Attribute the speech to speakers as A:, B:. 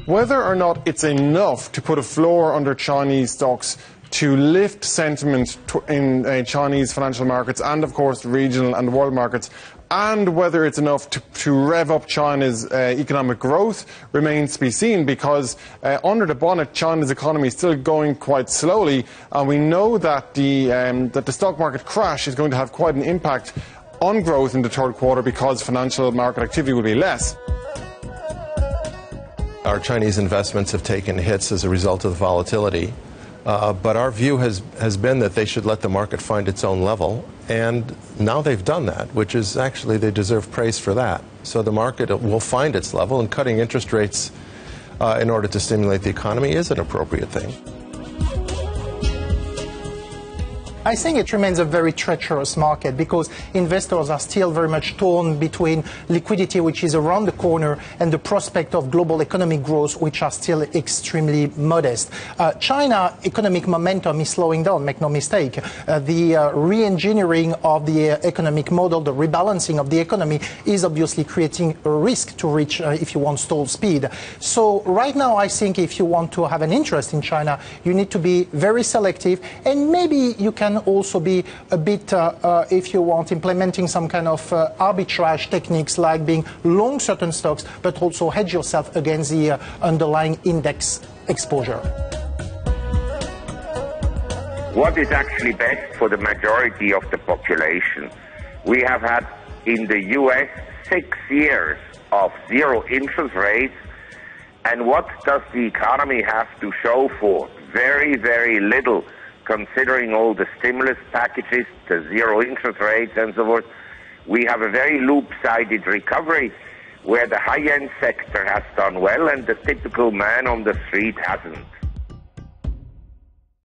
A: whether or not it's enough to put a floor under Chinese stocks to lift sentiment in Chinese financial markets and, of course, regional and world markets, and whether it's enough to rev up China's economic growth remains to be seen, because under the bonnet, China's economy is still going quite slowly, and we know that the stock market crash is going to have quite an impact on growth in the third quarter because financial market activity will be less.
B: Our Chinese investments have taken hits as a result of the volatility. But our view has been that they should let the market find its own level, and now they've done that, which is actually, they deserve praise for that. So the market will find its level, and cutting interest rates in order to stimulate the economy is an appropriate thing.
C: I think it remains a very treacherous market because investors are still very much torn between liquidity, which is around the corner, and the prospect of global economic growth, which are still extremely modest. China economic momentum is slowing down, make no mistake. The re-engineering of the economic model, the rebalancing of the economy is obviously creating a risk to reach, if you want, stall speed. So right now, I think if you want to have an interest in China, you need to be very selective, and maybe you can also be a bit, if you want, implementing some kind of arbitrage techniques like being long certain stocks, but also hedge yourself against the underlying index exposure.
D: What is actually best for the majority of the population? We have had in the US 6 years of zero interest rates, and what does the economy have to show for? Very, very little, considering all the stimulus packages, the zero interest rates and so forth. We have a very loop-sided recovery where the high-end sector has done well and the typical man on the street hasn't.